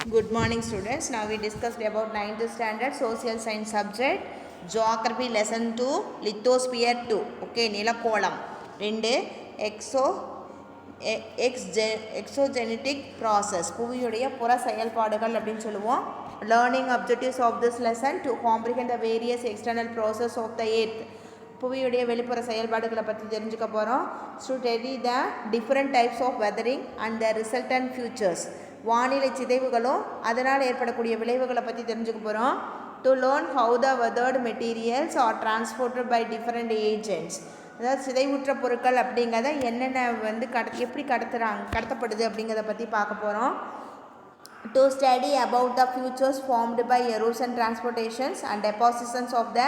Good morning students. Now we discussed about 9th standard social science subject geography lesson 2 lithosphere 2. Okay, நிலக்கோளம் 2 exo exogenetic process புவியுடைய புற செயல்பாடுகள் அப்படின்னு சொல்லுவோம். Learning objectives of this lesson to comprehend the various external process of the earth. புவியுடைய வெளிப்புற செயல்பாடுகளை பற்றி தெரிஞ்சுக்க போகிறோம். To study the different types of weathering and the resultant futures. வானிலை சிதைவுகளும் அதனால் ஏற்படக்கூடிய விளைவுகளை பற்றி தெரிஞ்சுக்க போகிறோம். To learn how the weathered materials are transported by different agents. அதாவது சிதைவுற்ற பொருட்கள் அப்படிங்கிறத என்னென்ன வந்து எப்படி கடத்தப்படுது அப்படிங்கிறத பற்றி பார்க்க போகிறோம். To study about the features formed by erosion transportations and depositions of the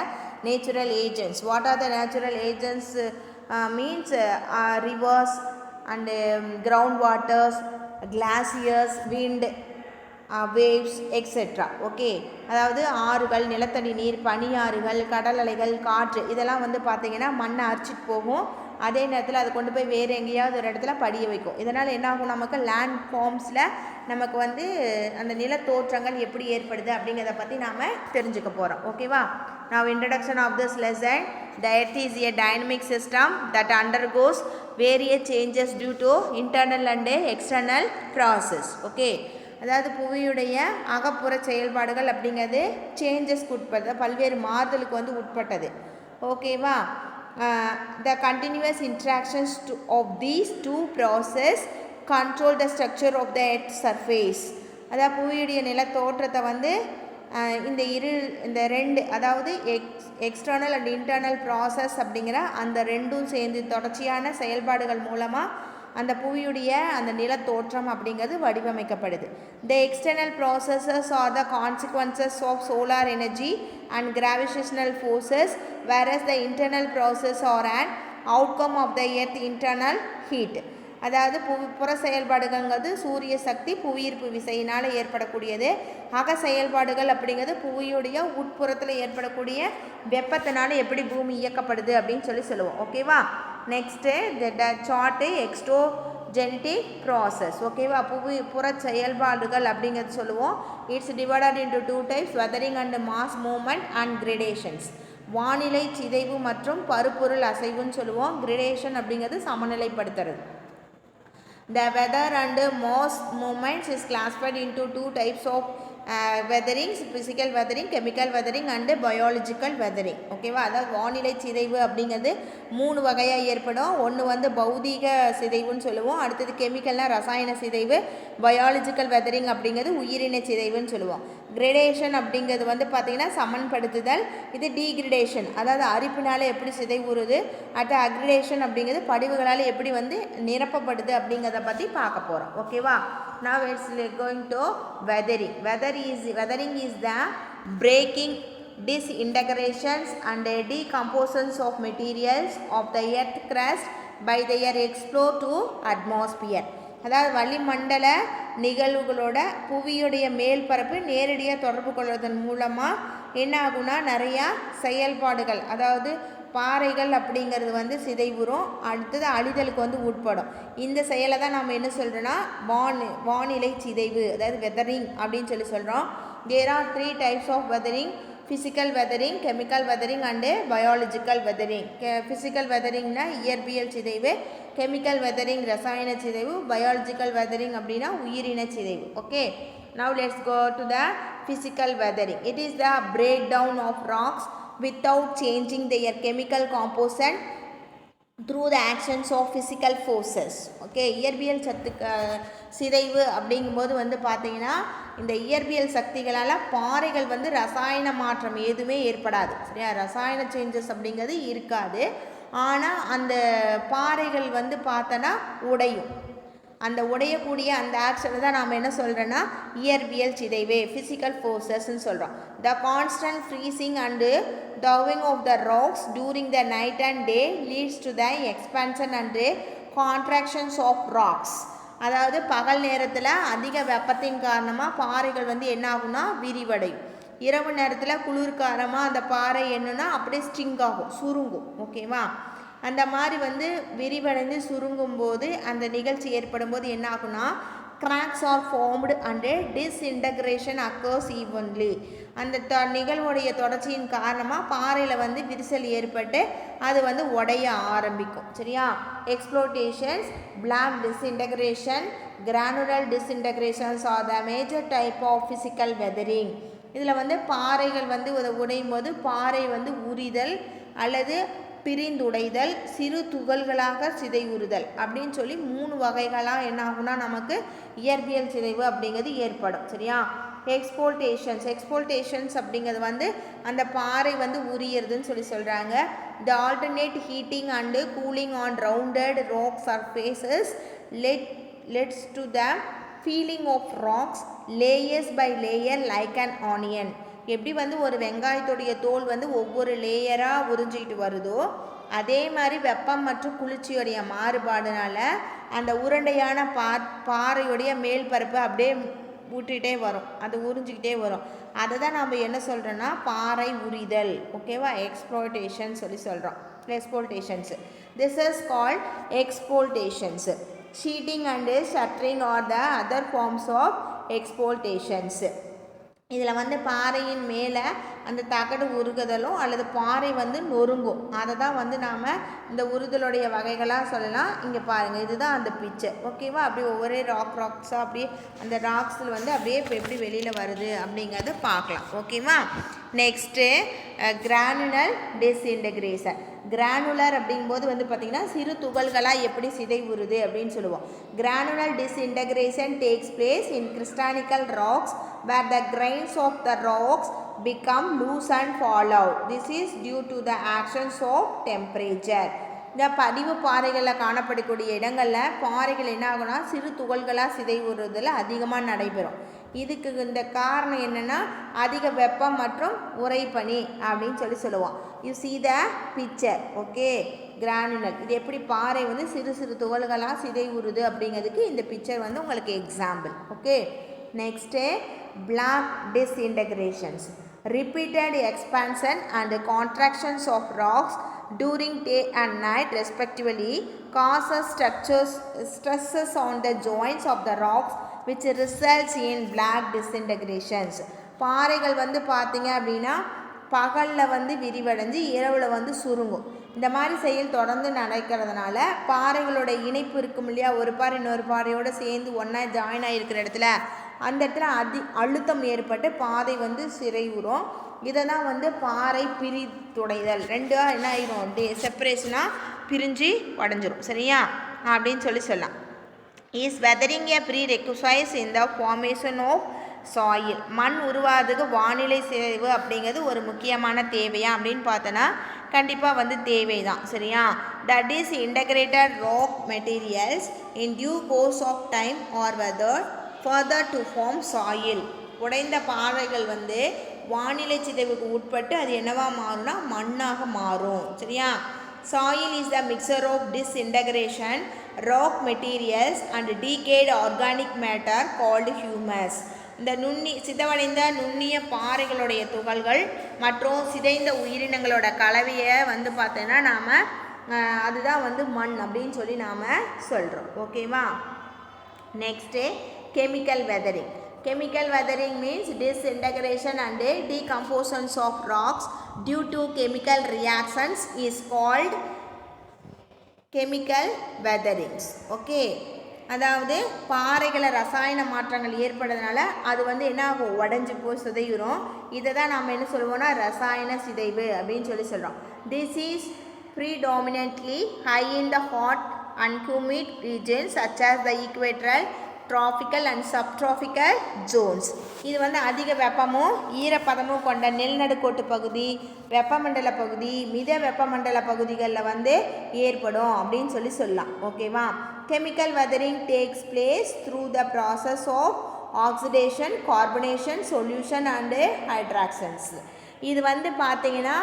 natural agents. What are the natural agents means rivers and ground waters, glaciers, wind, waves, etc. Okay, அதாவது ஆறுகள், நிலத்தடி நீர், பனியாறுகள், கடல் அலைகள், காற்று இதெல்லாம் வந்து பார்த்திங்கன்னா மண்ணை அரிச்சிட்டு போகும். அதே நேரத்தில் அதை கொண்டு போய் வேறு எங்கேயாவது ஒரு இடத்துல படிய வைக்கும். இதனால் என்ன ஆகும், நமக்கு லேண்ட் ஃபார்ம்ஸில் நமக்கு வந்து அந்த நிலத்தோற்றங்கள் எப்படி ஏற்படுது அப்படிங்கிறத பற்றி நாம் தெரிஞ்சுக்க போகிறோம். ஓகேவா? Now introduction of this lesson. The earth is a dynamic system that undergoes various changes due to internal and external process. Okay, அதாவது புவியுடைய அகப்புற செயல்பாடுகள் அப்படிங்கிறது சேஞ்சஸ்க்கு உட்பட்டது, பல்வேறு மாறுதலுக்கு வந்து உட்பட்டது. ஓகேவா? The continuous interactions of these two process control the structure of the earth's surface. அதாவது புவியுடைய நிலத்தோற்றத்தை வந்து இந்த ரெண்டு, அதாவது எக்ஸ்டர்னல் அண்ட் இன்டர்னல் ப்ராசஸ் அப்படிங்கிற அந்த ரெண்டும் சேர்ந்து தொடர்ச்சியான செயல்பாடுகள் மூலமாக அந்த புவியுடைய அந்த நிலத்தோற்றம் அப்படிங்கிறது வடிவமைக்கப்படுது. The external processes are the consequences of solar energy and gravitational forces, whereas the internal process are an outcome of the earth internal heat. அதாவது புற செயல்பாடுகள்ங்கிறது சூரிய சக்தி, புவியீர்ப்பு விசையினால் ஏற்படக்கூடியது. அக செயல்பாடுகள் அப்படிங்கிறது புவியுடைய உட்புறத்தில் ஏற்படக்கூடிய வெப்பத்தினால எப்படி பூமி இயக்கப்படுது அப்படின்னு சொல்லுவோம். ஓகேவா? Next the chart exogenetic process. ஓகேவா? புற செயல்பாடுகள் அப்படிங்கிறது சொல்லுவோம். It's divided into 2 types, weathering and mass movement and gradations. வானிலை சிதைவு மற்றும் பருப்பொருள் அசைவுன்னு சொல்லுவோம். கிரேடேஷன் அப்படிங்கிறது சமநிலைப்படுத்துறது. The weather and mass movements is classified into 2 types of weathering: physical weathering, chemical weathering and biological weathering. ஓகேவா? அதாவது வானிலை சிதைவு அப்படிங்கிறது 3 வகையாக ஏற்படும். ஒன்று வந்து பௌதீக சிதைவுன்னு சொல்லுவோம், அடுத்தது கெமிக்கல்னால் ரசாயன சிதைவு, பயாலஜிக்கல் வெதரிங் அப்படிங்கிறது உயிரின சிதைவுன்னு சொல்லுவோம். கிரேடேஷன் அப்படிங்கிறது வந்து பார்த்திங்கன்னா சமன்படுத்துதல், இது டீக்ரிடேஷன் அதாவது அரிப்பினால் எப்படி சிதைவுறுது, அடுத்த அக்ரிடேஷன் அப்படிங்கிறது படிவுகளால் எப்படி வந்து நிரப்பப்படுது அப்படிங்கிறத பற்றி பார்க்க போகிறோம். ஓகேவா? Now it's going to weathering. Weathering is the breaking, disintegrations and decompositions of materials of the earth crust by their explore to atmosphere. அதாவது வளிமண்டல நிகழ்வுகளோட புவியுடைய மேல் பரப்பு நேரடியாக தொடர்பு கொள்வதன் மூலமாக என்ன ஆகுனா நிறையா செயல்பாடுகள், அதாவது பாறைகள் அப்படிங்கிறது வந்து சிதைவுறும், அடுத்தது அழிதலுக்கு வந்து உட்படும். இந்த செயலை தான் நம்ம என்ன சொல்கிறோன்னா வானிலை சிதைவு, அதாவது வெதரிங் அப்படின்னு சொல்கிறோம். There are 3 types of weathering: physical weathering, chemical weathering and biological weathering. physical weatheringனா இயற்பியல் சிதைவு, chemical weathering ரசாயன சிதைவு, biological weathering அப்படின்னா உயிரின சிதைவு. Okay, now let's go to the physical weathering. It is the breakdown of rocks without changing their chemical composition through the actions of physical forces. Okay, இயற்பியல் சிதைவு அப்படிங்கும்போது வந்து பார்த்திங்கன்னா இந்த இயற்பியல் சக்திகளால் பாறைகள் வந்து ரசாயன மாற்றம் எதுவுமே ஏற்படாது. சரியா? ரசாயன சேஞ்சஸ் அப்படிங்கிறது இருக்காது. ஆனால் அந்த பாறைகள் வந்து பார்த்தோன்னா உடையும். அந்த உடையக்கூடிய அந்த ஆக்ஷனை தான் நாம் என்ன சொல்கிறோன்னா இயற்பியல் சிதைவு, ஃபிசிக்கல் ஃபோர்ஸஸ்ன்னு சொல்கிறோம். த constant freezing and thawing of the rocks during the night and day leads to the expansion and contractions of rocks. அதாவது பகல் நேரத்தில் அதிக வெப்பத்தின் காரணமாக பாறைகள் வந்து என்ன ஆகும்னா விரிவடையும். இரவு நேரத்தில் குளிர் காரணமாக அந்த பாறை என்னன்னா அப்படியே ஸ்ட்ரிங் ஆகும், சுருங்கும். ஓகேவா? அந்த மாதிரி வந்து விரிவடைந்து சுருங்கும் போது அந்த நிகழ்ச்சி ஏற்படும் போது என்ன ஆகும்னா cracks are formed and disintegration occurs evenly. அந்த நிகழ்வுடைய தொடர்ச்சியின் காரணமாக பாறையில் வந்து விரிசல் ஏற்பட்டு அது வந்து உடைய ஆரம்பிக்கும். சரியா? Exfoliations, block disintegration, granular disintegrations are the major type of physical weathering. இதில் வந்து பாறைகள் வந்து உடையும் போது பாறை வந்து உரிதல் அல்லது பிரிந்துடைதல், சிறு துகள்களாக சிதைவுறுதல் அப்படின்னு சொல்லி 3 வகைகளாக என்ன ஆகும்னா நமக்கு இயற்பியல் சிதைவு அப்படிங்கிறது ஏற்படும். சரியா? எக்ஸ்போல்டேஷன்ஸ் அப்படிங்கிறது வந்து அந்த பாறை வந்து உரியறதுன்னு சொல்லி சொல்கிறாங்க. The alternate heating and cooling on rounded rock surfaces lets to the feeling of rocks layers by layer like an onion. எப்படி வந்து ஒரு வெங்காயத்துடைய தோல் வந்து ஒவ்வொரு லேயராக உறிஞ்சிக்கிட்டு வருதோ அதே மாதிரி வெப்பம் மற்றும் குளிர்ச்சியுடைய மாறுபாடுனால அந்த உருண்டையான பாறையுடைய மேல் பரப்பு அப்படியே ஊட்டிகிட்டே வரும், அது உறிஞ்சிக்கிட்டே வரும். அதை தான் நம்ம என்ன சொல்கிறோன்னா பாறை உரிதல். ஓகேவா? எக்ஸ்ப்ளோட்டேஷன் சொல்லி சொல்கிறோம். Exfoliations, this is called exfoliations. Sheeting and shattering are the other forms of exfoliations. இதில் வந்து பாறையின் மேலே அந்த தகடு உருகுதலும் அல்லது பாறை வந்து நொறுங்கும். அதை தான் வந்து நாம் இந்த உருதலுடைய வகைகளாக சொல்லலாம். இங்கே பாருங்கள், இதுதான் அந்த பிக்சர். ஓகேவா? அப்படியே ஒவ்வொரு ராக்ஸாக அப்படியே அந்த ராக்ஸில் வந்து அப்படியே இப்போ எப்படி வெளியில் வருது அப்படிங்கிறத பார்க்கலாம். ஓகேவா? Next granular disintegration. கிரானுலர் அப்படிங்கும்போது வந்து பார்த்திங்கன்னா சிறு துகள்களாக எப்படி சிதைவுறுது அப்படின்னு சொல்லுவோம். Granular disintegration takes place in crystalline rocks where the grains of the rocks become loose and fall out. This is due to the actions of temperature. இந்த பதிவு பாறைகளில் காணப்படக்கூடிய இடங்களில் பாறைகள் என்ன ஆகும்னா சிறு துகள்களாக சிதைவுறுதல் அதிகமாக நடைபெறும். இதுக்கு இந்த காரணம் என்னென்னா அதிக வெப்பம் மற்றும் உறைபனி அப்படின்னு சொல்லுவோம். You see the picture. Okay, granular இது எப்படி பாறை வந்து சிறு சிறு துகள்களாக சிதைவுறுது அப்படிங்கிறதுக்கு இந்த பிக்சர் வந்து உங்களுக்கு example. Okay, next black disintegrations. Repeated expansion and contractions of rocks during day and night respectively causes stresses on the joints of the rocks which results in black disintegrations. பாறைகள் வந்து பார்த்தீங்க அப்படின்னா பகலில் வந்து விரிவடைஞ்சு இரவில் வந்து சுருங்கும். இந்த மாதிரி செயல் தொடர்ந்து நடக்கிறதுனால பாறைகளோட இணைப்பு இருக்கும் இல்லையா, ஒரு பாறை இன்னொரு பாறையோடு சேர்ந்து ஒன்றா ஜாயின் ஆகிருக்கிற இடத்துல அந்த இடத்துல அழுத்தம் ஏற்பட்டு பாதை வந்து சிறைவுறும். இதை தான் வந்து பாறை பிரித்துடைதல். ரெண்டாக என்ன ஆயிரும், செப்பரேஷனாக பிரிஞ்சு உடஞ்சிரும். சரியா? அப்படின்னு சொல்லலாம். Is weathering a prerequisite in the formation of soil. மண் உருவாகிறதுக்கு வானிலை சிதைவு அப்படிங்கிறது ஒரு முக்கியமான தேவையா அப்படின்னு பார்த்தோன்னா கண்டிப்பாக வந்து தேவை தான். சரியா? That is integrated rock materials in due course of time are weather further to form soil. உடைந்த பாறைகள் வந்து வானிலை சிதைவுக்கு உட்பட்டு அது என்னவாக மாறும்னா மண்ணாக மாறும். சரியா? Soil is the mixture of disintegration rock materials and decayed organic matter called humus. இந்த சிதைவடைந்த நுண்ணிய பாறைகளுடைய துகள்கள் மற்றும் சிதைந்த உயிரினங்களோட கலவையை வந்து பார்த்தோன்னா நாம் அதுதான் வந்து மண் அப்படின்னு சொல்லி நாம் சொல்கிறோம். ஓகேவா? Next chemical weathering. Chemical weathering means disintegration and decomposition of rocks due to chemical reactions is called chemical weatherings. Okay, அதாவது பாறைகளை ரசாயன மாற்றங்கள் ஏற்படுறதுனால அது வந்து என்ன ஆகும், உடஞ்சி போய் சிதையுறும். இதை தான் நாம் என்ன சொல்லுவோம்னா ரசாயன சிதைவு அப்படின்னு சொல்கிறோம். This is predominantly high in the hot and humid regions such as the equatorial, tropical and subtropical zones. இது வந்து அதிக வெப்பமும் ஈரப்பதமும் கொண்ட நிலநடுக்கோட்டு பகுதி, வெப்பமண்டல பகுதி, மித வெப்பமண்டல பகுதிகளில் வந்து ஏற்படும் அப்படின்னு சொல்லலாம். ஓகேவா? Chemical weathering takes place through the process of oxidation, carbonation, solution and hydrations. இது வந்து பார்த்தீங்கன்னா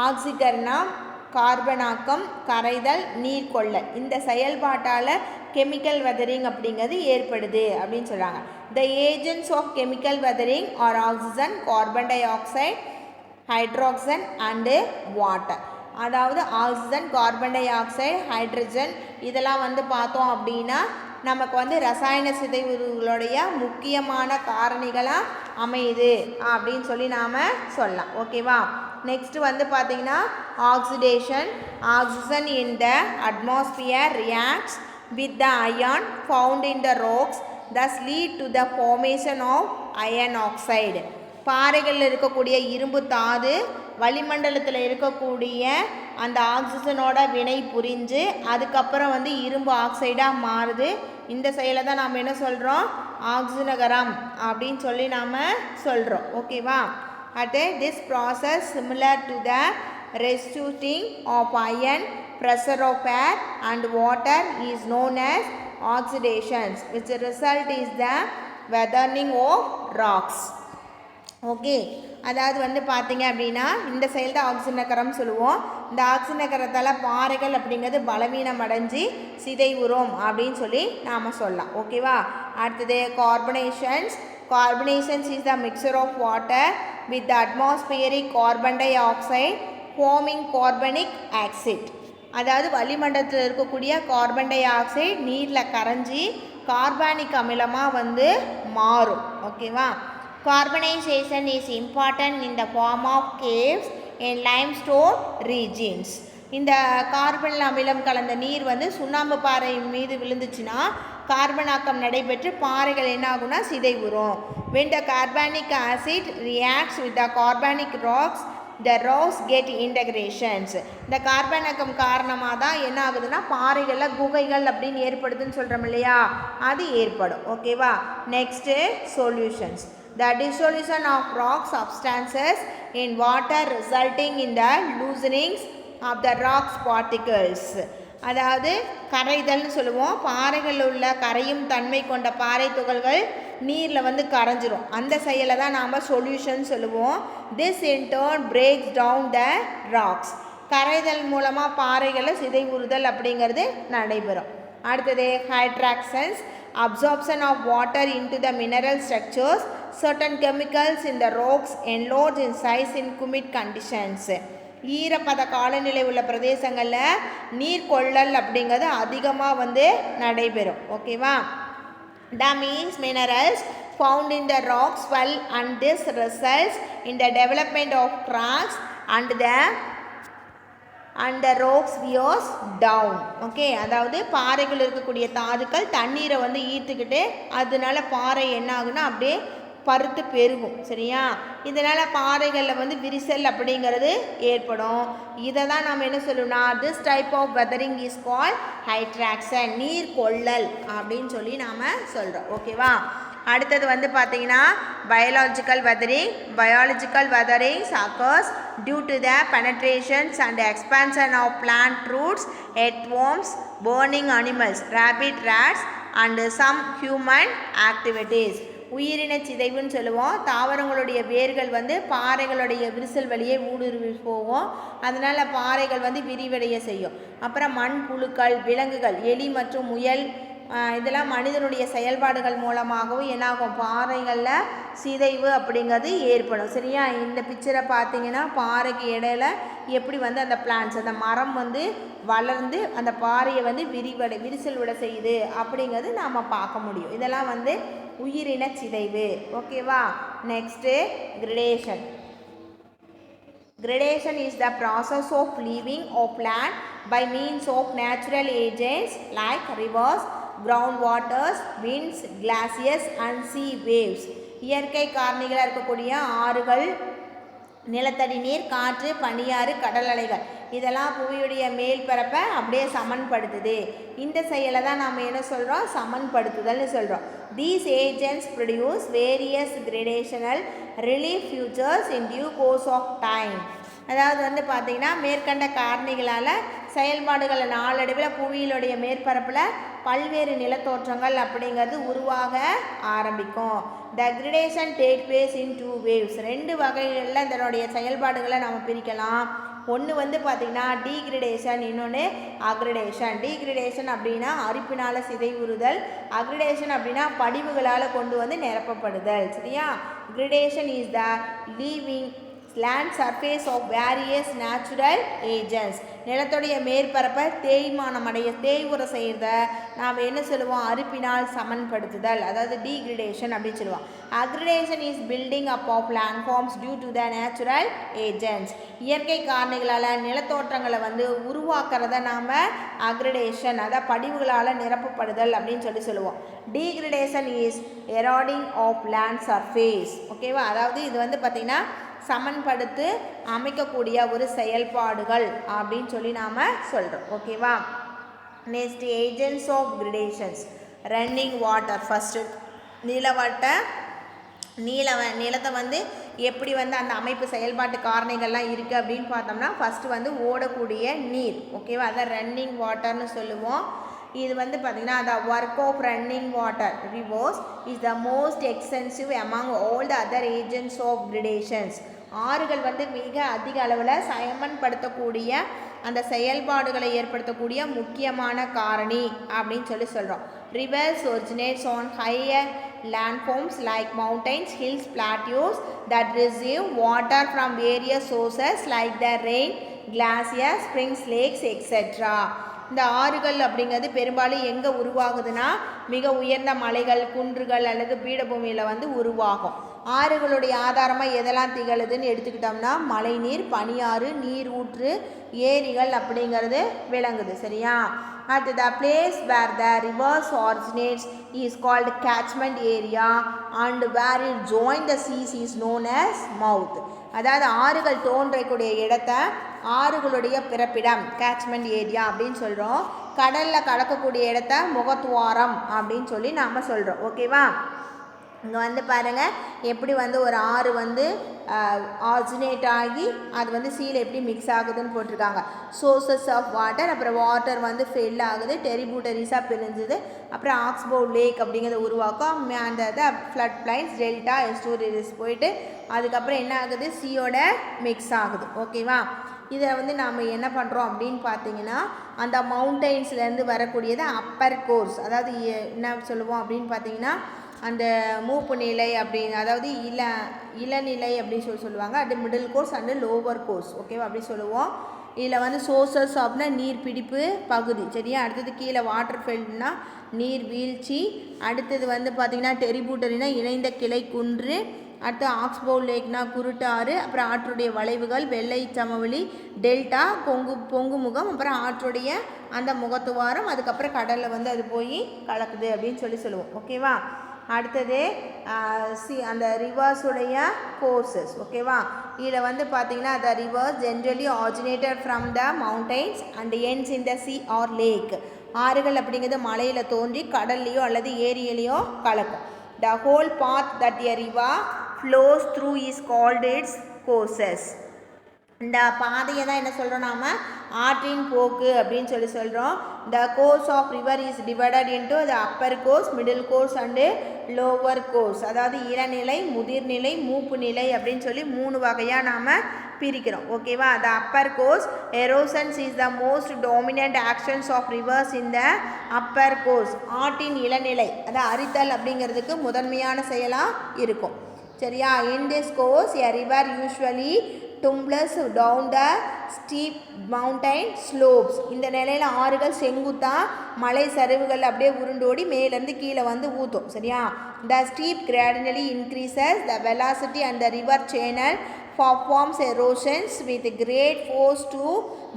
ஆக்சிகரணம், கார்பனாக்கம், கரைதல், நீர் கொள்ளல், இந்த செயல்பாட்டால் கெமிக்கல் வெதரிங் அப்படிங்கிறது ஏற்படுது அப்படின்னு சொல்கிறாங்க. The agents of chemical weathering are oxygen, carbon dioxide, hydrogen and water. அதாவது oxygen, carbon dioxide, hydrogen இதெல்லாம் வந்து பார்த்தோம் அப்படின்னா நமக்கு வந்து ரசாயன சிதைவுகளுடைய முக்கியமான காரணிகளாக அமையுது அப்படின்னு சொல்லி நாம் சொல்லலாம். ஓகேவா? நெக்ஸ்ட் வந்து பார்த்திங்கன்னா oxidation. Oxygen in the atmosphere reacts with the iron found in the rocks, thus lead to the formation of iron oxide. பாறைகளில் இருக்கக்கூடிய இரும்பு தாது வளிமண்டலத்தில் இருக்கக்கூடிய அந்த ஆக்சிஜனோட வினை புரிஞ்சு அதுக்கப்புறம் வந்து இரும்பு ஆக்சைடாக மாறுது. இந்த செயலை தான் நாம் என்ன சொல்கிறோம்? ஆக்சிஜனகரம் அப்படின்னு சொல்லி நாம் சொல்கிறோம். ஓகேவா? this process similar to the restituting of iron, pressure of air and water is known as oxidations, which result is the weathering of rocks. Okay, அதாவது வந்து பார்த்தீங்க அப்படின்னா இந்த செயல் தான் ஆக்சிஜனகரம் சொல்லுவோம். இந்த ஆக்சிஜனகரத்தால் பாறைகள் அப்படிங்கிறது பலவீனம் அடைஞ்சி சிதைவுறும் அப்படின்னு சொல்லி நாம் சொல்லலாம். ஓகேவா? அடுத்தது கார்பனேஷன்ஸ். Carbonations is the mixture of water with the atmospheric carbon dioxide forming carbonic acid. அதாவது வளிமண்டலத்தில் இருக்கக்கூடிய கார்பன் டை ஆக்சைடு நீரில் கரைஞ்சி கார்பானிக் அமிலமாக வந்து மாறும். ஓகேவா? Carbonisation is important in the form of caves and limestone regions. இந்த கார்பன் அமிலம் கலந்த நீர் வந்து சுண்ணாம்பு பாறை மீது விழுந்துச்சுன்னா கார்பனாக்கம் நடைபெற்று பாறைகள் என்ன ஆகும்னா சிதைவுறும். when the carbonic acid reacts with the carbonic rocks, the rocks get integrations. இந்த கார்பனாக்கம் காரணமாக தான் என்ன ஆகுதுன்னா பாறைகளில் குகைகள் அப்படின்னு ஏற்படுதுன்னு சொல்கிறோம் இல்லையா, அது ஏற்படும். ஓகேவா? Next solutions. The dissolution of rock substances in water resulting in the loosenings of the rocks particles. அதாவது கரைதல்னு சொல்லுவோம். பாறைகளில் உள்ள கரையும் தன்மை கொண்ட பாறை துகள்கள் நீரில் வந்து கரைஞ்சிரும். அந்த செயலை தான் நாம் சொல்யூஷன் சொல்லுவோம். This in turn breaks down the rocks. கரைதல் மூலமாக பாறைகளை சிதைவுறுதல் அப்படிங்கிறது நடைபெறும். அடுத்தது ஹைட்ராக்ஷன்ஸ். Absorption of water into the mineral structures. Certain chemicals in the rocks enlarge in size in humid conditions. ஈரப்பத காலநிலை உள்ள பிரதேசங்களில் நீர் கொள்ளல் அப்படிங்கிறது அதிகமாக வந்து நடைபெறும். ஓகேவா? The means minerals found in the rocks swell and this results in the development of cracks and the rocks wears down. Okay, அதாவது பாறைகள் இருக்கக்கூடிய தாதுக்கள் தண்ணீரை வந்து ஈர்த்துக்கிட்டு அதனால பாறை என்ன ஆகுன்னா அப்படியே பருத்து பெருகும். சரியா? இதனால் பாறைகளில் வந்து விரிசல் அப்படிங்கிறது ஏற்படும். இதை தான் நம்ம என்ன சொல்லணும்னா this type of weathering is called hydration, நீர் கொள்ளல் அப்படின்னு சொல்லி நாம் சொல்கிறோம். ஓகேவா? அடுத்தது வந்து பார்த்தீங்கன்னா biological weathering occurs due to the penetrations and expansion of plant roots, earthworms, burning animals, rabbit, rats and some human activities. உயிரின சிதைவுன்னு சொல்லுவோம். தாவரங்களுடைய வேர்கள் வந்து பாறைகளுடைய விரிசல் வழியே ஊடுருவி போகும். அதனால் பாறைகள் வந்து விரிவடைய செய்யும். அப்புறம் மண் புழுக்கள், விலங்குகள், எலி மற்றும் முயல் இதெல்லாம் மனிதனுடைய செயல்பாடுகள் மூலமாகவும் என்னாகும் பாறைகளில் சிதைவு அப்படிங்கிறது ஏற்படும். சரியா? இந்த பிக்சரை பார்த்தீங்கன்னா பாறைக்கு இடையில எப்படி வந்து அந்த பிளான்ட்ஸ் அந்த மரம் வந்து வளர்ந்து அந்த பாறையை வந்து விரிசல் விட செய்யுது அப்படிங்கிறது நாம் பார்க்க முடியும். இதெல்லாம் வந்து உயிரின சிதைவு. ஓகேவா? Next gradation. Gradation is the process of leaving of plant by means of natural agents like rivers, groundwaters, winds, glaciers and sea waves. இயற்கை காரணிகளாக இருக்கக்கூடிய ஆறுகள், நிலத்தடி நீர், காற்று, பனியாறு, கடல் அலைகள் இதெல்லாம் புவியுடைய மேல் பரப்பை அப்படியே சமன்படுத்துது. இந்த செயலை தான் நாம் என்ன சொல்கிறோம்? சமன்படுத்துதல்னு சொல்கிறோம். These agents produce various gradational relief features in due course of time. அதாவது வந்து பார்த்திங்கன்னா மேற்கண்ட காரணிகளால் செயல்பாடுகளை நாளடைவில் புவியிலுடைய மேற்பரப்பில் பல்வேறு நிலத்தோற்றங்கள் அப்படிங்கிறது உருவாக ஆரம்பிக்கும். The gradation take place in two waves. ரெண்டு வகைகளில் இதனுடைய செயல்பாடுகளை நாம் பிரிக்கலாம். ஒன்று வந்து பார்த்திங்கன்னா டீக்ரிடேஷன், இன்னொன்று அக்ரிடேஷன். டீக்ரிடேஷன் அப்படின்னா அரிப்பினால் சிதைவுறுதல், அக்ரிடேஷன் அப்படின்னா படிவுகளால் கொண்டு வந்து நிரப்பப்படுதல். சரியா? Gradation is the levelling land surface of various natural agents. நிலத்துடைய மேற்பரப்பை தேய்மானம் அடைய தேய்வுற செய்கிறத நாம் என்ன சொல்லுவோம், அரிப்பினால் சமன்படுத்துதல், அதாவது டீக்ரிடேஷன் அப்படின்னு சொல்லுவோம். Aggradation is building up of landforms due to the natural agents. இயற்கை காரணிகளால் நிலத்தோற்றங்களை வந்து உருவாக்குறத நாம் அக்ரிடேஷன், அதாவது படிவுகளால் நிரப்பப்படுதல் அப்படின்னு சொல்லுவோம். Degradation is eroding of land surface. ஓகேவா, அதாவது இது வந்து பார்த்திங்கன்னா சமன்படுத்து அமைக்கக்கூடிய ஒரு செயல்பாடுகள் அப்படின்னு நாம் சொல்கிறோம். ஓகேவா. Next agents of gradations. Running water. First நிலத்தை வந்து எப்படி வந்து அந்த அமைப்பு செயல்பாட்டு காரணிகள்லாம் இருக்குது அப்படின்னு பார்த்தோம்னா ஃபஸ்ட்டு வந்து ஓடக்கூடிய நீர். ஓகேவா, அதை ரன்னிங் வாட்டர்னு சொல்லுவோம். இது வந்து பார்த்திங்கன்னா the work of running water rivers is the most extensive among all the other agents of gradations. ஆறுகள் வந்து மிக அதிக அளவில் சமன்படுத்தக்கூடிய அந்த செயல்பாடுகளை ஏற்படுத்தக்கூடிய முக்கியமான காரணி அப்படின்னு சொல்கிறோம். Rivers originates on higher landforms like mountains, hills, plateaus that receive water from various sources like the rain, glaciers, springs, lakes, etc. இந்த ஆறுகள் அப்படிங்கிறது பெரும்பாலும் எங்கே உருவாகுதுன்னா மிக உயர்ந்த மலைகள், குன்றுகள் அல்லது பீடபூமியில் வந்து உருவாகும். ஆறுகளுடைய ஆதாரமாக எதெல்லாம் திகழுதுன்னு எடுத்துக்கிட்டோம்னா மழைநீர், பனியாறு, நீர் ஊற்று, ஏரிகள் அப்படிங்கிறது விளங்குது. சரியா. At the place where the rivers originates is called catchment area and where it join the seas is known as mouth. அதாவது ஆறுகள் தோன்றக்கூடிய இடத்த ஆறுகளுடைய பிறப்பிடம் கேட்ச்மெண்ட் ஏரியா அப்படின்னு சொல்கிறோம். கடலில் கலக்கக்கூடிய இடத்த முகத்துவாரம் அப்படின்னு நாம் சொல்கிறோம். ஓகேவா. இங்கே வந்து பாருங்கள் எப்படி வந்து ஒரு ஆறு வந்து ஆரிஜினேட் ஆகி அது வந்து சீல எப்படி மிக்ஸ் ஆகுதுன்னு போட்டிருக்காங்க. சோர்சஸ் ஆஃப் வாட்டர், அப்புறம் வாட்டர் வந்து ஃபெல் ஆகுது, டெரிபியூட்டரிஸாக பிரிஞ்சுது, அப்புறம் ஆக்ஸ்போ லேக் அப்படிங்கிறத உருவாக்கும். அந்த ஃப்ளட் பிளைன்ஸ், டெல்டா, எஸ்டூரிஸ் போயிட்டு அதுக்கப்புறம் என்ன ஆகுது, சீயோட மிக்ஸ் ஆகுது. ஓகேவா. இதை வந்து நாம் என்ன பண்ணுறோம் அப்படின்னு பார்த்தீங்கன்னா அந்த மவுண்டெயின்ஸ்லேருந்து வரக்கூடியது அப்பர் கோர்ஸ், அதாவது என்ன சொல்லுவோம் அப்படின்னு பார்த்தீங்கன்னா அந்த மூப்பு நிலை அப்படின்னு, அதாவது இளநிலை அப்படின்னு சொல்லுவாங்க. அது middle course and lower course. ஓகேவா, அப்படி சொல்லுவோம். இதில் வந்து சோர்சஸ் அப்படின்னா நீர் பிடிப்பு பகுதி. சரியா. அடுத்தது கீழே வாட்டர் ஃபெல்ட்னா நீர் வீழ்ச்சி. அடுத்தது வந்து பார்த்திங்கன்னா டெரிபியூட்டரினா இணைந்த கிளை குன்று. அடுத்து ஆக்ஸ்போ லேக்னா குருட்டாறு. அப்புறம் ஆற்றுடைய வளைவுகள், வெள்ளை சமவெளி, டெல்டா, பொங்குமுகம், அப்புறம் ஆற்றுடைய அந்த முகத்துவாரம், அதுக்கப்புறம் கடலில் வந்து அது போய் கலக்குது அப்படின்னு சொல்லுவோம். ஓகேவா. அடுத்தது அந்த ரிவர்ஸுடைய கோர்சஸ். ஓகேவா. இதில் வந்து பார்த்திங்கன்னா the rivers generally originated from the mountains and ends in the sea or lake. ஆறுகள் அப்படிங்கிறது மலையில் தோன்றி கடல்லையோ அல்லது ஏரியிலையோ கலக்கும். The whole path that a river flows through is called its courses. இந்த பாதையை தான் என்ன சொல்கிறோம் நாம் ஆற்றின் போக்கு அப்படின்னு சொல்கிறோம். The course of river is divided into the upper course, middle course and lower course. அதாவது இளநிலை, முதிர்நிலை, மூப்பு நிலை அப்படின்னு 3 வகையாக நாம் பிரிக்கிறோம். ஓகேவா. the upper course erosions is the most dominant actions of rivers in the upper course. ஆற்றின் இளநிலை, அதாவது அரித்தல் அப்படிங்கிறதுக்கு முதன்மையான செயலாக இருக்கும். சரியா. in this course a river usually tumbles down the steep mountain slopes. இந்த நிலையில் ஆறுகள் செங்குத்தா மலை சரிவுகள் அப்படியே உருண்டோடி மேலேருந்து கீழே வந்து ஊற்றும். சரியா. the steep gradually increases the velocity and the river channel performs erosions with great force to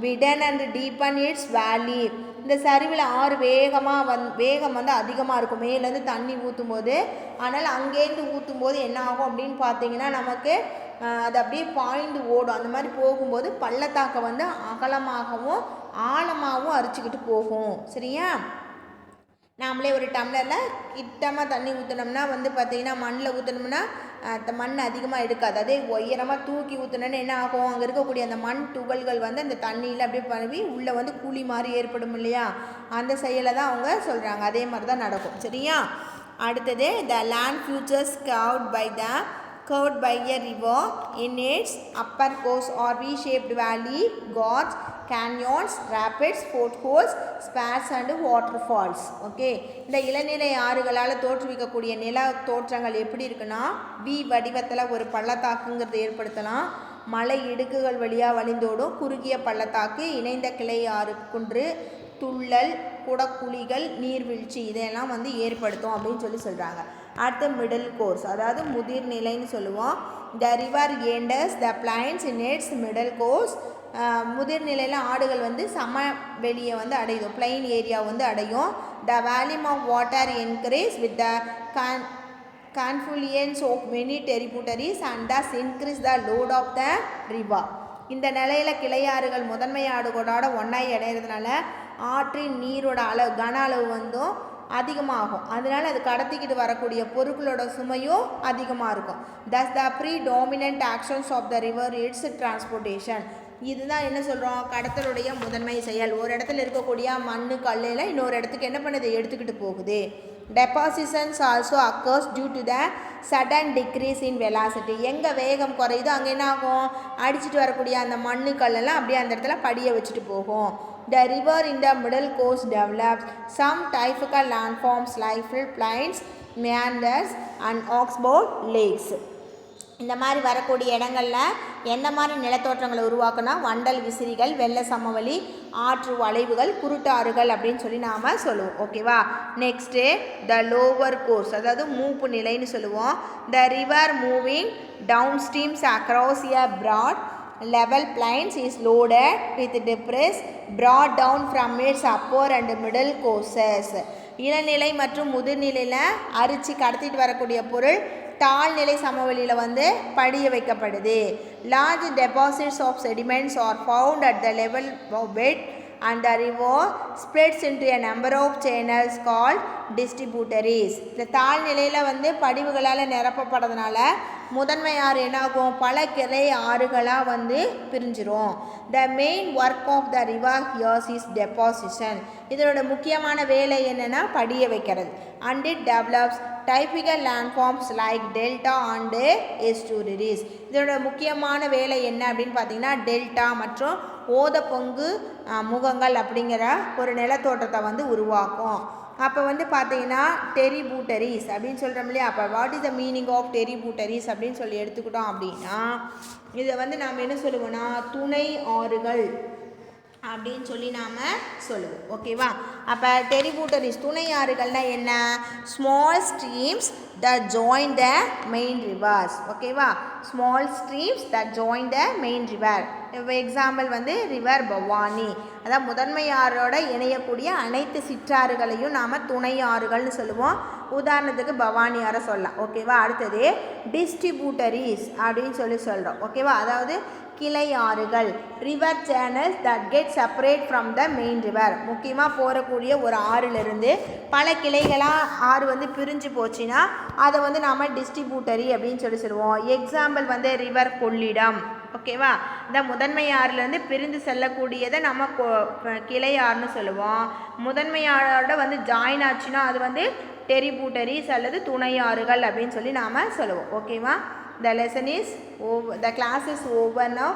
widen and deepen its valley. இந்த சரிவில் ஆறு வேகம் வந்து அதிகமாக இருக்கும் மேலேருந்து தண்ணி ஊற்றும் போது. ஆனால் அங்கேருந்து ஊற்றும் போது என்ன ஆகும் அப்படின்னு பார்த்தீங்கன்னா நமக்கு அது அப்படியே பாய்ந்து ஓடும். அந்த மாதிரி போகும்போது பள்ளத்தாக்கை வந்து அகலமாகவும் ஆழமாகவும் அரிச்சிக்கிட்டு போகும். சரியா. நாமளே ஒரு டம்ளரில் கிட்டமாக தண்ணி ஊற்றினோம்னா வந்து பார்த்திங்கன்னா மண்ணில் ஊற்றினோம்னா மண் அதிகமாக எடுக்காது. அதே உயரமாக தூக்கி ஊற்றினோன்னு என்ன ஆகும், அங்கே இருக்கக்கூடிய அந்த மண் துகள்கள் வந்து அந்த தண்ணியில் அப்படியே பரவி உள்ளே வந்து குழி மாதிரி ஏற்படும் இல்லையா, அந்த செயலை தான் அவங்க சொல்கிறாங்க. அதே மாதிரி தான் நடக்கும். சரியா. அடுத்தது the land features curved by a river in its upper course or V-shaped valley, gorge, canyons, rapids, footholds, spars and waterfalls. Okay. இந்த இளநிலை ஆறுகளால் தோற்றுவிக்கக்கூடிய நில தோற்றங்கள் எப்படி இருக்குன்னா வி வடிவத்தில் ஒரு பள்ளத்தாக்குங்கிறது ஏற்படுத்தலாம். மலை இடுக்குகள் வழியாக வழிந்தோடும் குறுகிய பள்ளத்தாக்கு, இணைந்த கிளை ஆறு, குன்று, துள்ளல், குடக்குழிகள், நீர்வீழ்ச்சி இதெல்லாம் வந்து ஏற்படுத்தும் அப்படின்னு சொல்கிறாங்க. அடுத்து மிடில் கோர்ஸ், அதாவது முதிர்நிலைன்னு சொல்லுவோம். The river enters the plains in its middle course. முதிர்நிலையில் ஆடுகள் வந்து சமவெளியை வந்து அடையும், பிளைன் ஏரியா வந்து அடையும். The volume of water increase with the confluence of many tributaries and thus increase the load of the river. இந்த நிலையில் கிளையாறுகள் முதன்மை ஆறுகளோட ஒன்றாய் இடையிறதுனால ஆற்றின் நீரோட அளவு கன அளவு வந்தும் அதிகமாகும். அதனால் அது கடத்திக்கிட்டு வரக்கூடிய பொருட்களோட சுமையும் அதிகமாக இருக்கும். thus the predominant actions of the river its transportation. இதுதான் என்ன சொல்கிறோம், கடத்தலுடைய முதன்மை செயல். ஒரு இடத்துல இருக்கக்கூடிய மண் கல்லில் இன்னொரு இடத்துக்கு என்ன பண்ணுது, எடுத்துக்கிட்டு போகுது. Depositions also occurs due to the sudden decrease in velocity. எங்கே வேகம் குறையுதோ அங்கே என்ன ஆகும், அடிச்சுட்டு வரக்கூடிய அந்த மண்ணு கல்லெல்லாம் அப்படியே அந்த இடத்துல படிய வச்சுட்டு போகும். The river in the middle course develops some typical landforms like flood plains, meanders and oxbow lakes. இந்த மாதிரி வரக்கூடிய இடங்களில் என்ன மாதிரி நிலத்தோற்றங்களை உருவாக்குனா வண்டல் விசிறிகள், வெள்ள சமவெளி, ஆற்று வளைவுகள், குருட்டாறுகள் அப்படின்னு சொல்லி நாம் சொல்லுவோம். ஓகேவா. நெக்ஸ்ட்டு த லோவர் கோர்ஸ், அதாவது மூப்பு நிலைன்னு சொல்லுவோம். The river moving down streams across a broad level plains is loaded with debris brought down from its upper and middle courses. இளநிலை மற்றும் முதிர்நிலையில் அரிச்சு கடத்திட்டு வரக்கூடிய பொருள் தாழ்நிலை சமவெளியில் வந்து படிய வைக்கப்படுது. Large deposits of sediments are found at the level of bed and the river spreads into a number of channels called distributaries. இந்த தாழ்நிலையில் வந்து படிவுகளால் நிரப்பப்படுறதுனால முதன்மை ஆறு என்னாகும், பல கிளை ஆறுகளாக வந்து பிரிஞ்சிரும். The main work of the river here is deposition. இதனோட முக்கியமான வேலை என்னென்னா படிய வைக்கிறது. And it develops typical landforms like delta and estuaries. இதனோட முக்கியமான வேலை என்ன அப்படின்னு பார்த்தீங்கன்னா டெல்டா மற்றும் ஓத பொங்கு முகங்கள் அப்படிங்கிற ஒரு நிலத்தோற்றத்தை வந்து உருவாக்கும். அப்போ வந்து பார்த்தீங்கன்னா டெரிபூட்டரிஸ் அப்படின்னு சொல்கிறோம் இல்லையா. அப்போ what is the meaning of tributaries அப்படின்னு சொல்லி எடுத்துக்கிட்டோம் அப்படின்னா இதை வந்து நாம் என்ன சொல்லுவோம்னா துணை ஆறுகள் அப்படின்னு சொல்லி நாம் சொல்லுவோம். ஓகேவா. அப்போ டெரிபூட்டரிஸ் துணை ஆறுகள்னால் என்ன, small streams that join the main rivers. ஓகேவா. Small streams that join the main river. Example வந்து ரிவர் பவானி, அதாவது முதன்மை ஆறோட இணையக்கூடிய அனைத்து சிற்றாறுகளையும் நாம் துணை ஆறுகள்னு சொல்லுவோம். உதாரணத்துக்கு பவானி ஆறை சொல்லலாம். ஓகேவா. அடுத்தது டிஸ்ட்ரிபியூட்டரிஸ் அப்படின்னு சொல்லி சொல்கிறோம். ஓகேவா. அதாவது கிளை ஆறுகள், river channels that get separate from the main river. முக்கியமாக போகக்கூடிய ஒரு ஆறிலிருந்து பல கிளைகளாக ஆறு வந்து பிரிஞ்சு போச்சுன்னா அதை வந்து நாம் டிஸ்ட்ரிபியூட்டரி அப்படின்னு சொல்லி சொல்லுவோம். எக்ஸாம்பிள் வந்து ரிவர் கொள்ளிடம். ஓகேவா. இந்த முதன்மை ஆறுலேருந்து பிரிந்து செல்லக்கூடியதை நம்ம கிளை ஆறுன்னு சொல்லுவோம். முதன்மை ஆறோட வந்து ஜாயின் ஆச்சுன்னா அது வந்து டெரிபூட்டரிஸ் அல்லது துணை ஆறுகள் அப்படின்னு சொல்லி நாம் சொல்லுவோம். ஓகேவா. The lesson is over. The class is over now.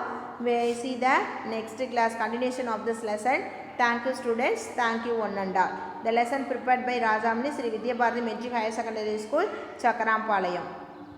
We see the next class continuation of this lesson. Thank you students. Thank you one and all. The lesson prepared by Rajamani Sri Vidya Bharati Metric Higher Secondary School, Chakrampalayam.